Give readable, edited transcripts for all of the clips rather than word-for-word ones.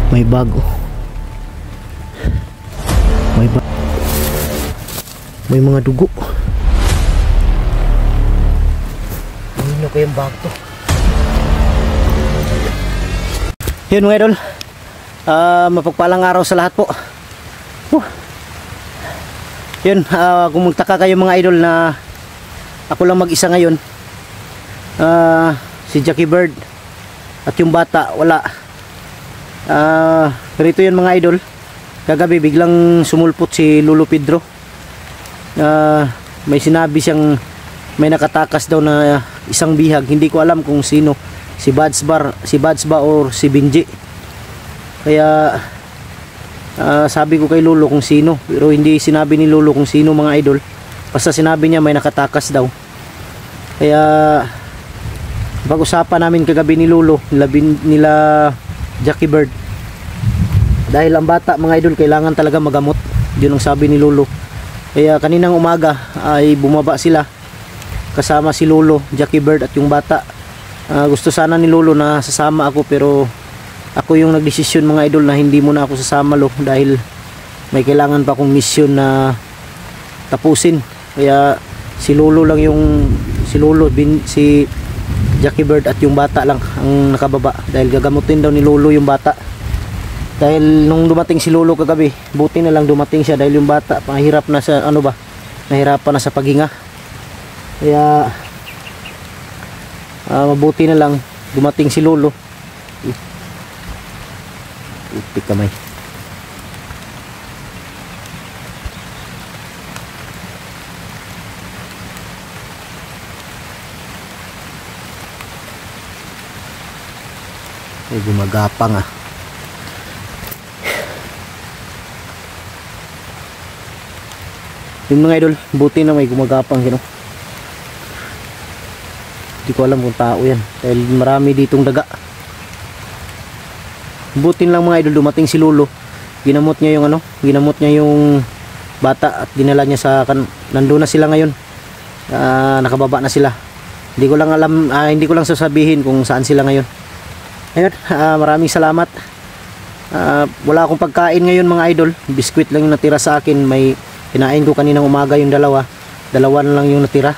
May bago. May mga dugo. Ano kayang bag to? Yun mga idol, mapagpalang araw sa lahat po. Yun, kung magtaka kayo mga idol na ako lang mag-isa ngayon, si Jackie Bird at yung bata wala. Ganito yun mga idol, kagabi biglang sumulpot si Lolo Pedro. May sinabi siyang may nakatakas daw na isang bihag. Hindi ko alam kung sino, si Bads ba or si Benji. Kaya sabi ko kay Lolo kung sino, pero hindi sinabi ni Lolo kung sino mga idol. Basta sinabi niya may nakatakas daw. Kaya pag-usapan namin kagabi ni Lolo nila Jackie Bird, dahil ang bata mga idol kailangan talaga magamot. Yun ang sabi ni Lolo. Kaya kaninang umaga ay bumaba sila kasama si Lolo, Jackie Bird at yung bata. Gusto sana ni Lolo na sasama ako, pero ako yung nagdesisyon mga idol na hindi muna ako sasama dahil may kailangan pa akong mission na tapusin. Kaya si Lolo lang yung si Jackie Bird at yung bata lang ang nakababa dahil gagamutin daw ni Lolo yung bata. Dahil nung dumating si Lolo kagabi, buti na lang dumating siya dahil yung bata pahirap na sa nahirapan na sa paghinga. Kaya mabuti na lang dumating si Lolo. Itik kamay. Ay gumagapang Yung mga idol, buti na may gumagapang Hindi ko alam kung tao yan dahil marami ditong daga. Buti lang mga idol dumating si Lolo. Ginamot niya yung bata at dinala niya sa nandoon na sila ngayon. Nakababa na sila. Hindi ko lang sasabihin kung saan sila ngayon. Ayun, maraming salamat. Wala akong pagkain ngayon mga idol. Biskwit lang yung natira sa akin. May kinain ko kaninang umaga yung dalawa na lang yung natira.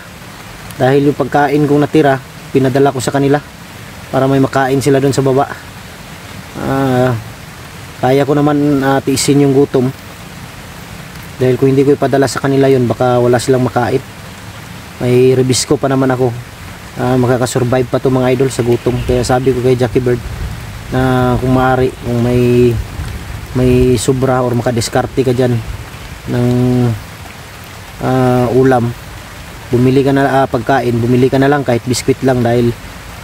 Dahil yung pagkain kong natira pinadala ko sa kanila para may makain sila doon sa baba. Kaya ko naman tiisin yung gutom dahil kung hindi ko ipadala sa kanila yun baka wala silang makain. May rebisko pa naman ako, makakasurvive pa to mga idol sa gutom. Kaya sabi ko kay Jackie Bird na kung maaari, kung may sobra or makadiskarte ka dyan ng ulam, bumili ka na pagkain, bumili ka na lang kahit biskwit lang dahil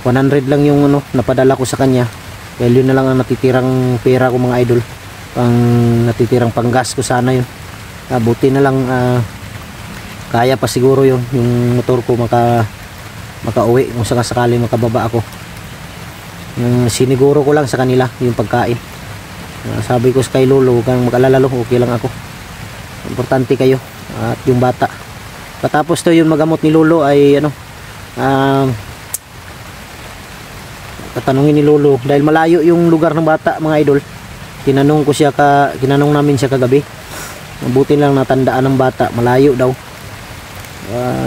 100 lang yung napadala ko sa kanya. Dahil yun na lang ang natitirang pera ko mga idol, natitirang panggas ko sana yun. Buti na lang kaya pa siguro yung motor ko makauwi kung sakasakali makababa ako. Siniguro ko lang sa kanila yung pagkain. Sabi ko kay Lolo, huwag kang mag-alala, okay lang ako, importante kayo at yung bata. Patapos to yung magamot ni Lolo ay tatanungin ni Lolo dahil malayo yung lugar ng bata mga idol. Tinanong namin siya kagabi. Mabuti lang natandaan ng bata, malayo daw.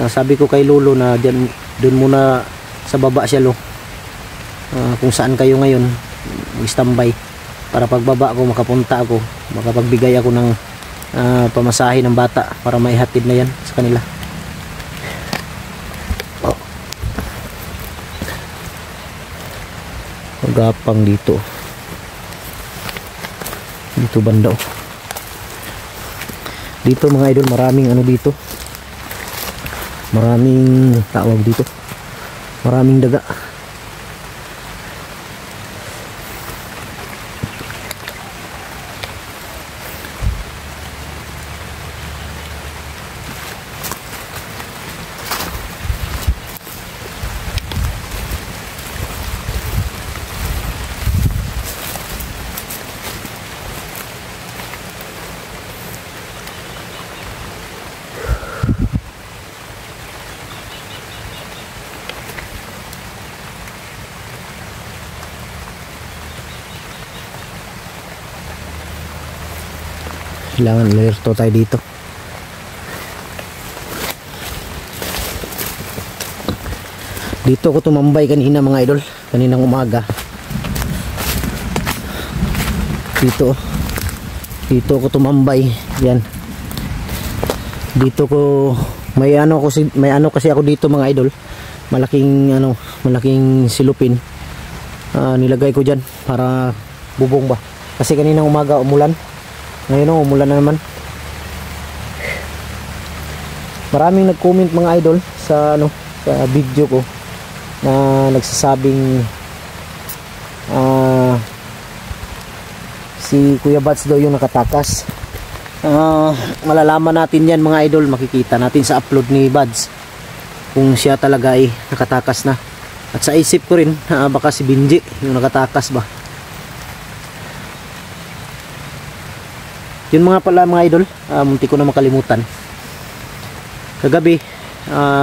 Sabi ko kay Lolo na doon muna sa baba siya kung saan kayo ngayon, standby para pagbaba ko makapunta ako, makapagbigay ako ng pamasahe ng bata para maihatid na yan sa kanila. Magapang dito banda dito mga idol, maraming dito, maraming tawag dito, maraming daga. Kailangan alerto tayo dito. Dito ako tumambay kanina mga idol, kaninang umaga. Dito ako tumambay. Yan. Dito ko may ano kasi ako dito mga idol. Malaking silupin. Nilagay ko diyan para bubong ba. Kasi kaninang umaga umulan. Ngayon umulan na naman. Maraming nag-comment mga idol sa sa video ko na nagsasabing si Kuya Bats daw yung nakatakas. Malalaman natin yan mga idol, makikita natin sa upload ni Bads kung siya talaga ay nakatakas na. At sa isip ko rin baka si Binji yung nakatakas ba. Yun mga pala mga idol, munti ko na makalimutan. Kagabi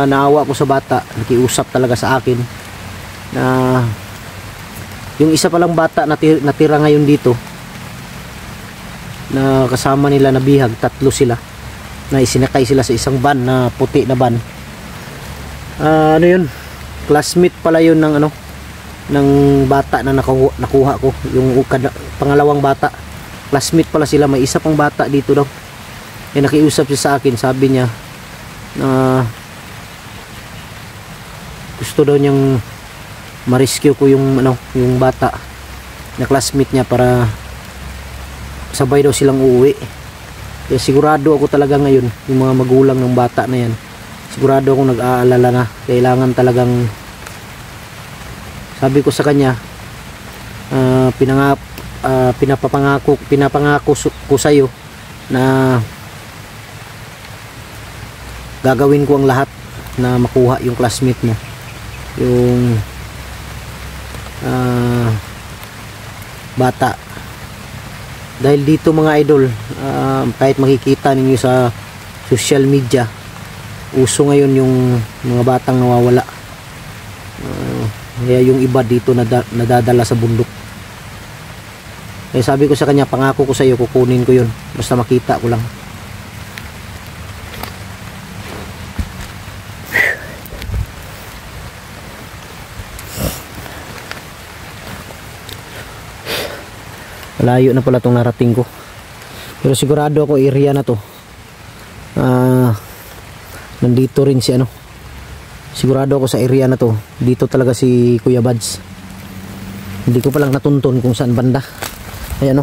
naawa ko sa bata, nakiusap talaga sa akin na yung isa palang bata natira ngayon dito na kasama nila na bihag, 3 sila na isinakay sila sa isang van na puti na van. Yun, classmate pala yun ng ng bata na nakuha ko, yung pangalawang bata. Classmate pala sila, may isa pang bata dito daw. Nakiusap siya sa akin, sabi niya na gusto daw niyang ma-rescue ko yung yung bata na classmate niya para sabay daw silang uuwi. Kaya sigurado ako talaga ngayon, yung mga magulang ng bata na yan, sigurado ako nag-aalala na. Kailangan talagang, sabi ko sa kanya, pinapangako ko sa iyo na gagawin ko ang lahat na makuha yung classmate mo, yung bata. Dahil dito mga idol, kahit makikita ninyo sa social media, uso ngayon yung mga batang nawawala. Kaya yung iba dito nadadala sa bundok. Kaya sabi ko sa kanya, pangako ko sa iyo, kukunin ko yun basta makita ko lang. Layo na pala itong narating ko, pero sigurado ako area na to nandito rin si sigurado ako sa area na to, dito talaga si Kuya Bads. Hindi ko palang natuntun kung saan banda. Ayan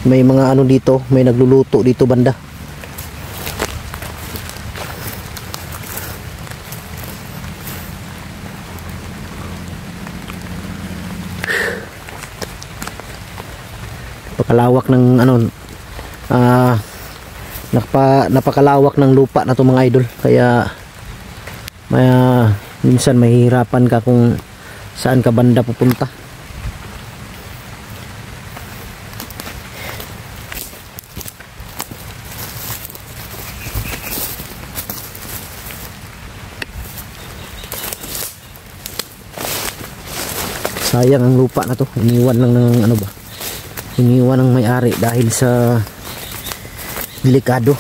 may mga dito, may nagluluto dito banda. Napakalawak ng napakalawak ng lupa na to mga idol, kaya minsan mahihirapan ka kung saan ka banda pupunta. Sayang ang lupa na to, iniwan lang ng iniwan ng may-ari dahil sa delikado.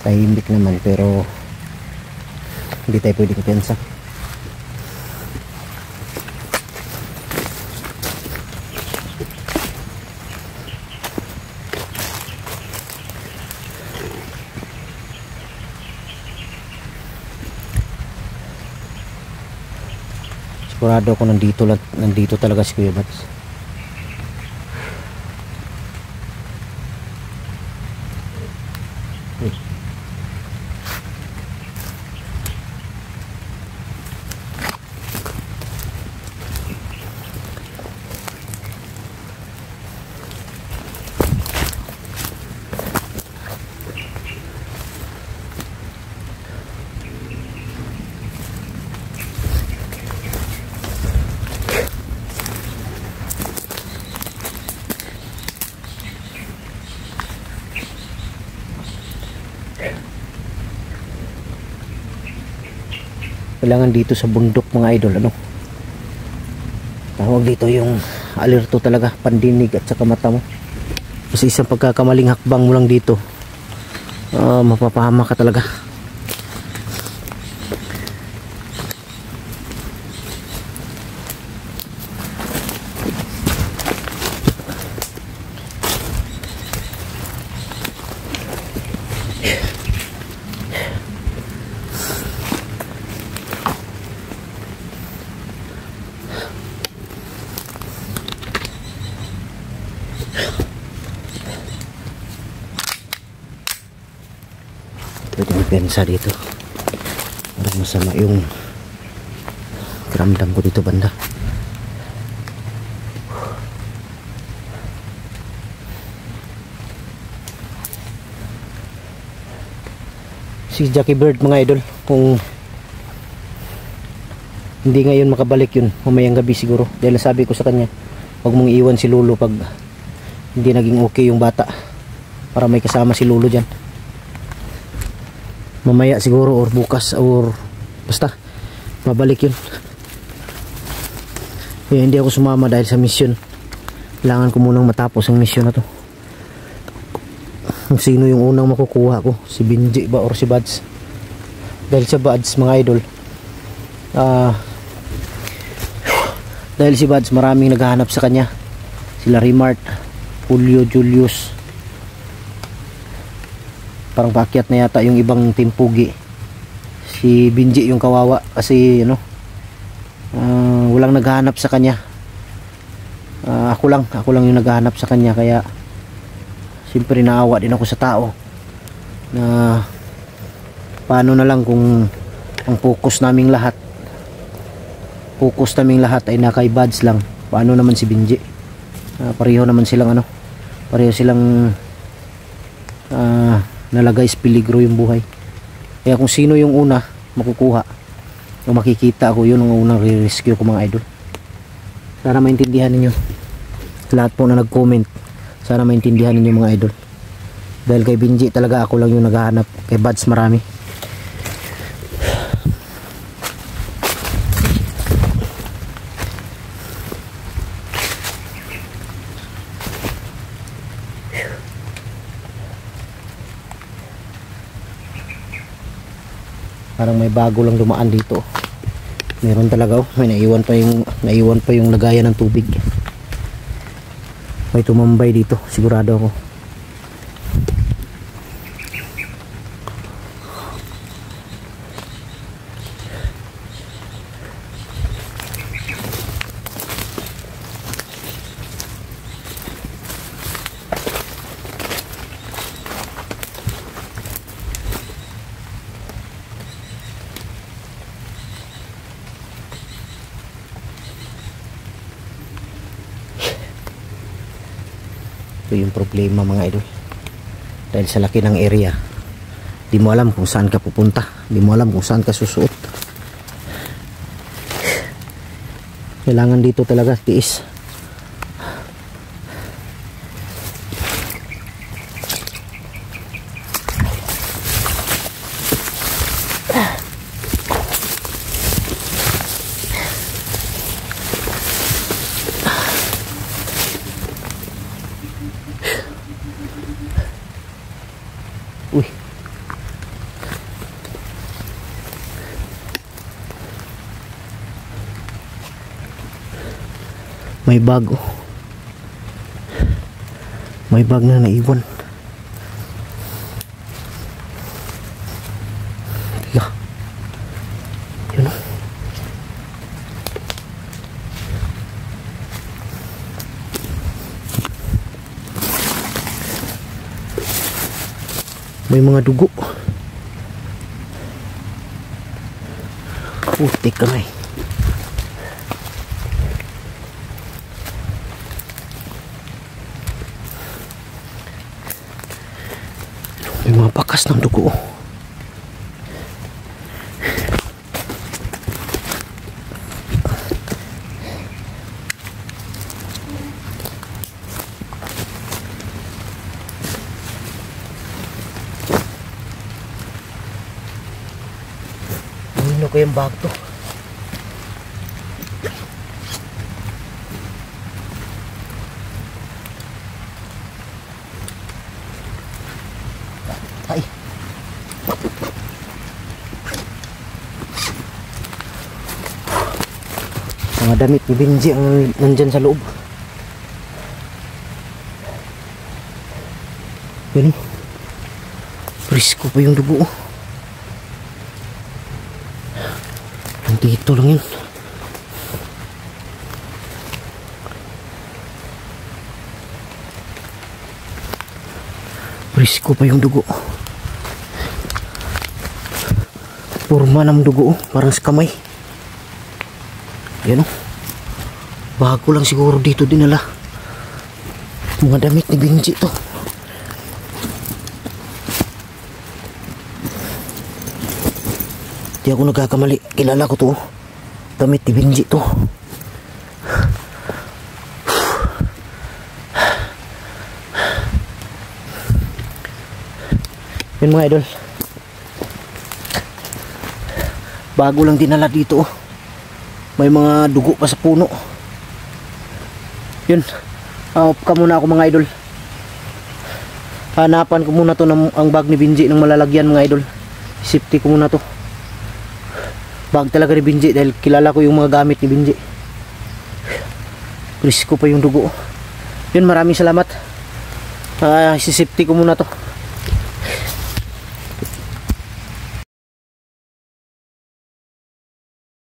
Tahimik naman pero hindi tayo pwede kumpiyansa. Sigurado ako nandito talaga si Kuya Bats. Kailangan dito sa bundok mga idol, ano, tawag dito yung alerto talaga, pandinig at saka mata mo, kasi isang pagkakamaling hakbang mo lang dito, mapapahama ka talaga. Pwede magpensa dito, parang masama yung karamdam ko dito banda. Si Jackie Bird mga idol, kung hindi ngayon makabalik yun, mamayang gabi siguro, dahil sabi ko sa kanya huwag mong iwan si Lolo pag hindi naging okay yung bata, para may kasama si Lolo dyan. Mamaya siguro or bukas or basta mabalik yun. Kaya hindi ako sumama dahil sa mission. Kailangan ko munang matapos ang mission na to. Sino yung unang makukuha ko, si Binji ba or si Bads? Dahil sa Bads mga idol, dahil si Bads maraming naghahanap sa kanya, sila Remart, Julio, Julius, parang paakyat na yata yung ibang timpugi. Si Binji yung kawawa kasi walang naghahanap sa kanya. Ako lang yung naghahanap sa kanya, kaya siyempre naawa din ako sa tao na paano na lang kung ang focus naming lahat ay nakay Bads lang. Paano naman si Binji? Pareho naman silang nalagay sa peligro yung buhay. Kaya kung sino yung una makukuha o makikita ako, yun ang unang re-rescue ko mga idol. Sana maintindihan ninyo lahat po na nag-comment, sana maintindihan ninyo mga idol, dahil kay Binji talaga ako lang yung naghahanap, kay Bads marami. Parang may bago lang dumaan dito. Meron talaga, may naiwan pa yung lagayan ng tubig. May tumambay dito, sigurado ako. Ito yung problema mga idol, dahil sa laki ng area, di mo alam kung saan ka pupunta, di mo alam kung saan ka susuot. Kailangan dito talaga tiis. Uy, may bag, may bag na naiwan. Yeah. Yun o. May mga dugo. Putik kamay. May mga bakas ng dugo. Ano ko yung bag to? Ay. Mga damit ni Benji ang nandyan sa loob. Yun. Presko pa yung dugo. Dito lang yun. Presko pa yung dugo. Purma ng dugo, parang sa kamay. Yan o. Bago lang siguro dito dinala. Mga damit ni Benji to. Di ako nagkakamali. Kilala ko to. Damit ni Benji to. Yun mga idol. Bago lang dinala dito. May mga dugo pa sa puno. Yun. Off ka muna ako mga idol. Hanapan ko muna to ang bag ni Benji ng malalagyan mga idol. Safety ko muna to. Bag talaga ni Benji dahil kilala ko yung mga gamit ni Benji. Presko pa yung dugo. Yun, maraming salamat. Sisafety ko muna to.